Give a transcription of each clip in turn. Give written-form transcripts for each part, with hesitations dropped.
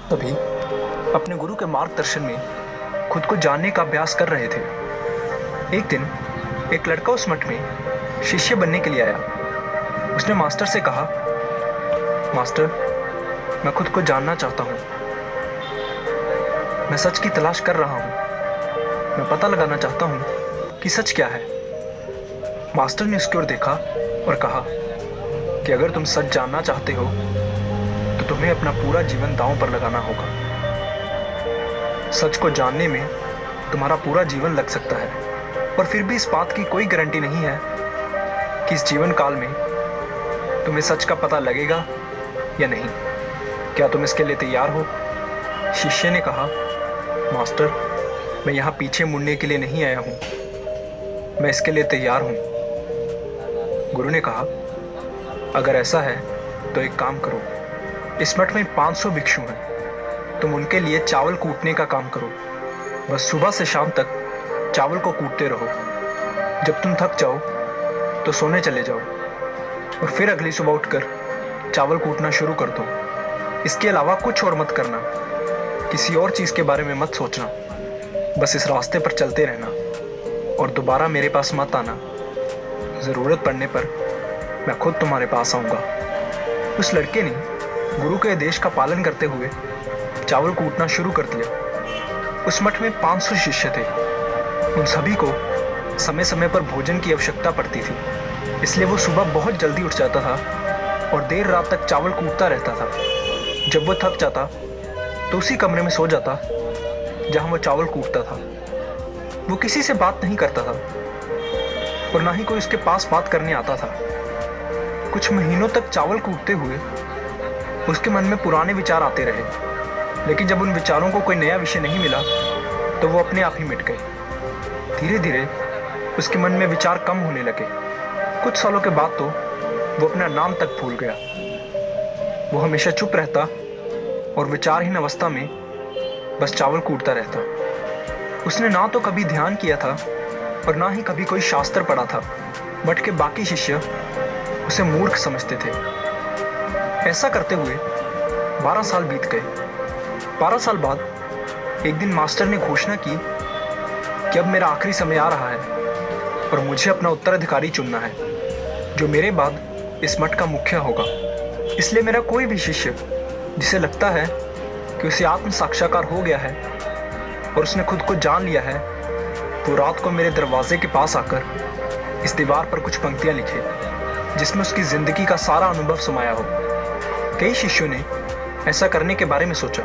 तभी अपने गुरु के मार्गदर्शन में खुद को जानने का अभ्यास कर रहे थे। एक दिन एक लड़का उस मठ में शिष्य बनने के लिए आया। उसने मास्टर से कहा, मास्टर, मैं खुद को जानना चाहता हूँ। मैं सच की तलाश कर रहा हूँ। मैं पता लगाना चाहता हूँ कि सच क्या है। मास्टर ने उसकी ओर देखा और कहा कि अगर तुम सच जानना चाहते हो तो तुम्हें अपना पूरा जीवन दांव पर लगाना होगा। सच को जानने में तुम्हारा पूरा जीवन लग सकता है, और फिर भी इस बात की कोई गारंटी नहीं है कि इस जीवन काल में तुम्हें सच का पता लगेगा या नहीं। क्या तुम इसके लिए तैयार हो? शिष्य ने कहा, मास्टर, मैं यहाँ पीछे मुड़ने के लिए नहीं आया हूँ, मैं इसके लिए तैयार हूँ। गुरु ने कहा, अगर ऐसा है तो एक काम करो, इस मठ में 500 भिक्षु हैं, तुम उनके लिए चावल कूटने का काम करो। बस सुबह से शाम तक चावल को कूटते रहो। जब तुम थक जाओ तो सोने चले जाओ, और फिर अगली सुबह उठकर चावल कूटना शुरू कर दो। इसके अलावा कुछ और मत करना, किसी और चीज़ के बारे में मत सोचना। बस इस रास्ते पर चलते रहना और दोबारा मेरे पास मत आना। ज़रूरत पड़ने पर मैं खुद तुम्हारे पास आऊँगा। उस लड़के ने गुरु के आदेश का पालन करते हुए चावल कूटना शुरू कर दिया। उस मठ में 500 शिष्य थे। उन सभी को समय समय पर भोजन की आवश्यकता पड़ती थी, इसलिए वो सुबह बहुत जल्दी उठ जाता था और देर रात तक चावल कूटता रहता था। जब वो थक जाता तो उसी कमरे में सो जाता जहाँ वो चावल कूटता था। वो किसी से बात नहीं करता था और ना ही कोई उसके पास बात करने आता था। कुछ महीनों तक चावल कूटते हुए उसके मन में पुराने विचार आते रहे, लेकिन जब उन विचारों को कोई नया विषय नहीं मिला तो वो अपने आप ही मिट गए। धीरे धीरे उसके मन में विचार कम होने लगे। कुछ सालों के बाद तो वो अपना नाम तक भूल गया। वो हमेशा चुप रहता और विचारहीन अवस्था में बस चावल कूटता रहता। उसने ना तो कभी ध्यान किया था और ना ही कभी कोई शास्त्र पढ़ा था। मठ के बाकी शिष्य उसे मूर्ख समझते थे। ऐसा करते हुए 12 साल बीत गए। 12 साल बाद एक दिन मास्टर ने घोषणा की कि अब मेरा आखिरी समय आ रहा है और मुझे अपना उत्तराधिकारी चुनना है, जो मेरे बाद इस मठ का मुखिया होगा। इसलिए मेरा कोई भी शिष्य जिसे लगता है कि उसे आत्म साक्षात्कार हो गया है और उसने खुद को जान लिया है, वो रात को मेरे दरवाजे के पास आकर इस दीवार पर कुछ पंक्तियां लिखे जिसमें उसकी ज़िंदगी का सारा अनुभव समाया हो। कई शिष्यों ने ऐसा करने के बारे में सोचा।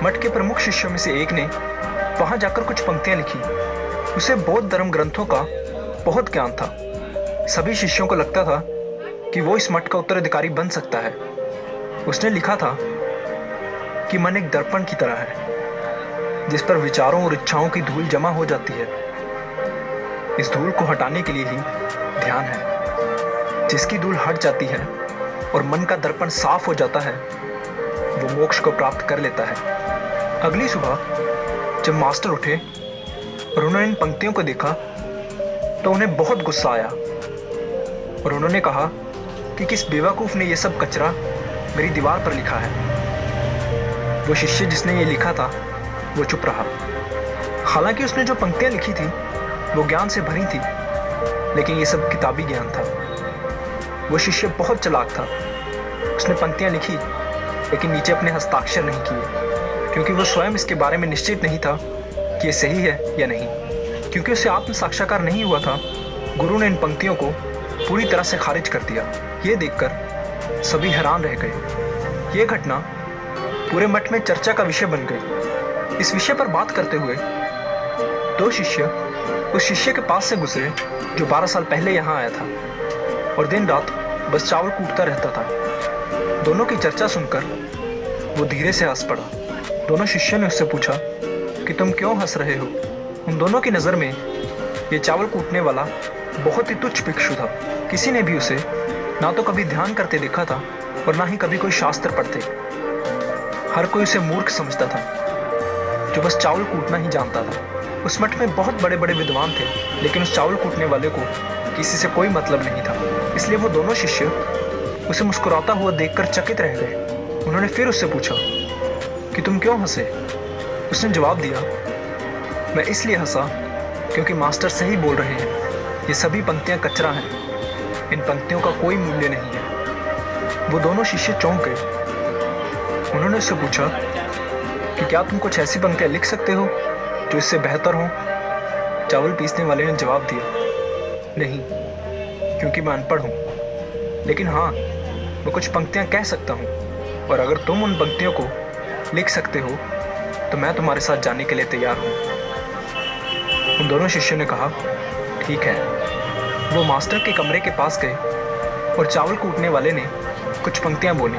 मठ के प्रमुख शिष्यों में से एक ने वहां जाकर कुछ पंक्तियां लिखी। उसे बौद्ध धर्म ग्रंथों का बहुत ज्ञान था। सभी शिष्यों को लगता था कि वो इस मठ का उत्तराधिकारी बन सकता है। उसने लिखा था कि मन एक दर्पण की तरह है जिस पर विचारों और इच्छाओं की धूल जमा हो जाती है। इस धूल को हटाने के लिए ही ध्यान है। जिसकी धूल हट जाती है और मन का दर्पण साफ हो जाता है, वो मोक्ष को प्राप्त कर लेता है। अगली सुबह जब मास्टर उठे और उन्होंने इन पंक्तियों को देखा तो उन्हें बहुत गुस्सा आया और उन्होंने कहा कि किस बेवकूफ़ ने ये सब कचरा मेरी दीवार पर लिखा है। वो शिष्य जिसने ये लिखा था वो चुप रहा। हालांकि उसने जो पंक्तियां लिखी थी वो ज्ञान से भरी थी, लेकिन ये सब किताबी ज्ञान था। वो शिष्य बहुत चालाक था। उसने पंक्तियां लिखी लेकिन नीचे अपने हस्ताक्षर नहीं किए, क्योंकि वो स्वयं इसके बारे में निश्चित नहीं था कि ये सही है या नहीं। क्योंकि उसे आत्म साक्षात्कार नहीं हुआ था, गुरु ने इन पंक्तियों को पूरी तरह से खारिज कर दिया। ये देखकर सभी हैरान रह गए। ये घटना पूरे मठ में चर्चा का विषय बन गई। इस विषय पर बात करते हुए 2 शिष्य उस शिष्य के पास से गुजरे जो 12 साल पहले यहाँ आया था और दिन रात बस चावल कूटता रहता था। दोनों की चर्चा सुनकर वो धीरे से हंस पड़ा। दोनों शिष्यों ने उससे पूछा कि तुम क्यों हंस रहे हो? उन दोनों की नज़र में ये चावल कूटने वाला बहुत ही तुच्छ भिक्षु था। किसी ने भी उसे ना तो कभी ध्यान करते देखा था और ना ही कभी कोई शास्त्र पढ़ते। हर कोई उसे मूर्ख समझता था जो बस चावल कूटना ही जानता था। उस मठ में बहुत बड़े बड़े विद्वान थे, लेकिन उस चावल कूटने वाले को किसी से कोई मतलब नहीं था। इसलिए वो दोनों शिष्य उसे मुस्कुराता हुआ देखकर चकित रह गए। उन्होंने फिर उससे पूछा, कि तुम क्यों हंसे? उसने जवाब दिया, मैं इसलिए हंसा क्योंकि मास्टर सही बोल रहे हैं। ये सभी पंक्तियां कचरा हैं। इन पंक्तियों का कोई मूल्य नहीं है। वो दोनों शिष्य चौंक गए। उन्होंने उससे पूछा कि क्या तुम कुछ ऐसी पंक्तियां लिख सकते हो जो इससे बेहतर हो? चावल पीसने वाले ने जवाब दिया, नहीं, क्योंकि मैं अनपढ़ हूँ। लेकिन हाँ, मैं कुछ पंक्तियां कह सकता हूँ, और अगर तुम उन पंक्तियों को लिख सकते हो तो मैं तुम्हारे साथ जाने के लिए तैयार हूँ। उन दोनों शिष्यों ने कहा, ठीक है। वो मास्टर के कमरे के पास गए और चावल कूटने वाले ने कुछ पंक्तियां बोली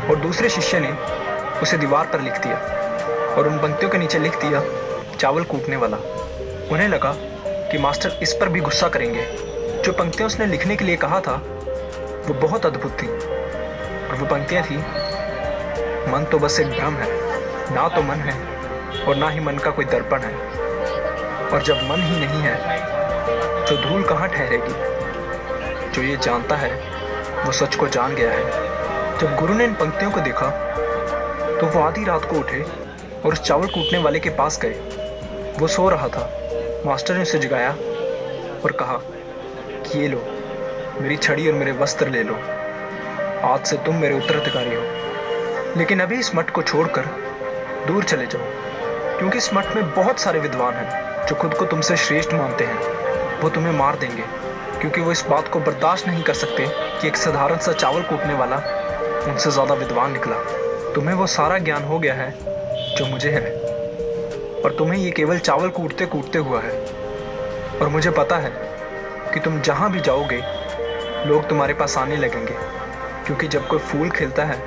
और दूसरे शिष्य ने उसे दीवार पर लिख दिया और उन पंक्तियों के नीचे लिख दिया, चावल कूटने वाला। उन्हें लगा कि मास्टर इस पर भी गुस्सा करेंगे। जो पंक्तियां उसने लिखने के लिए कहा था वो बहुत अद्भुत थी, और वो पंक्तियां थी, मन तो बस एक भ्रम है, ना तो मन है और ना ही मन का कोई दर्पण है, और जब मन ही नहीं है तो धूल कहाँ ठहरेगी। जो ये जानता है वो सच को जान गया है। जब गुरु ने इन पंक्तियों को देखा तो वो आधी रात को उठे और उस चावल कूटने वाले के पास गए। वो सो रहा था। मास्टर ने उसे जगाया और कहा कि ये लो, मेरी छड़ी और मेरे वस्त्र ले लो, आज से तुम मेरे उत्तराधिकारी हो। लेकिन अभी इस मठ को छोड़कर दूर चले जाओ, क्योंकि इस मठ में बहुत सारे विद्वान हैं जो खुद को तुमसे श्रेष्ठ मानते हैं। वो तुम्हें मार देंगे, क्योंकि वो इस बात को बर्दाश्त नहीं कर सकते कि एक साधारण सा चावल कूटने वाला उनसे ज़्यादा विद्वान निकला। तुम्हें वो सारा ज्ञान हो गया है जो मुझे है, और तुम्हें ये केवल चावल कूटते कूटते हुआ है। और मुझे पता है कि तुम जहाँ भी जाओगे लोग तुम्हारे पास आने लगेंगे, क्योंकि जब कोई फूल खिलता है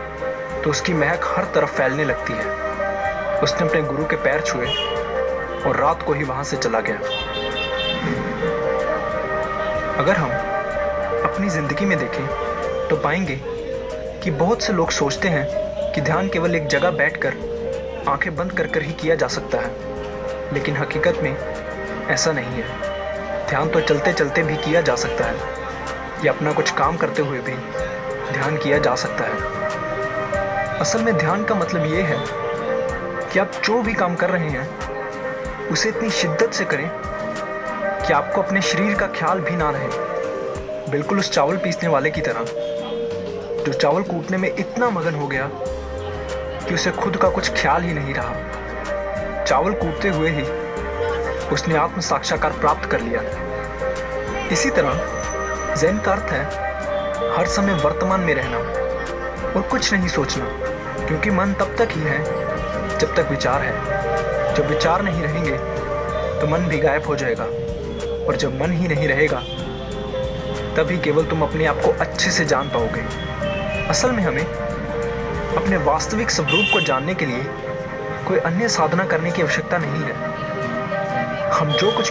तो उसकी महक हर तरफ फैलने लगती है। उसने अपने गुरु के पैर छुए और रात को ही वहाँ से चला गया। अगर हम अपनी ज़िंदगी में देखें तो पाएंगे कि बहुत से लोग सोचते हैं कि ध्यान केवल एक जगह बैठकर आंखें बंद कर कर ही किया जा सकता है, लेकिन हकीकत में ऐसा नहीं है। ध्यान तो चलते चलते भी किया जा सकता है, या अपना कुछ काम करते हुए भी ध्यान किया जा सकता है। असल में ध्यान का मतलब ये है कि आप जो भी काम कर रहे हैं उसे इतनी शिद्दत से करें कि आपको अपने शरीर का ख्याल भी ना रहे। बिल्कुल उस चावल पीसने वाले की तरह, जो चावल कूटने में इतना मगन हो गया कि उसे खुद का कुछ ख्याल ही नहीं रहा। चावल कूटते हुए ही उसने आत्म साक्षात्कार प्राप्त कर लिया। इसी तरह ज़ेन का अर्थ है हर समय वर्तमान में रहना और कुछ नहीं सोचना, क्योंकि मन तब तक ही है जब तक विचार है। जब विचार नहीं रहेंगे तो मन भी गायब हो जाएगा, और जब मन ही नहीं रहेगा तभी केवल तुम अपने आप को अच्छे से जान पाओगे। असल में हमें अपने वास्तविक स्वरूप को जानने के लिए कोई अन्य साधना करने की आवश्यकता नहीं है। हम जो कुछ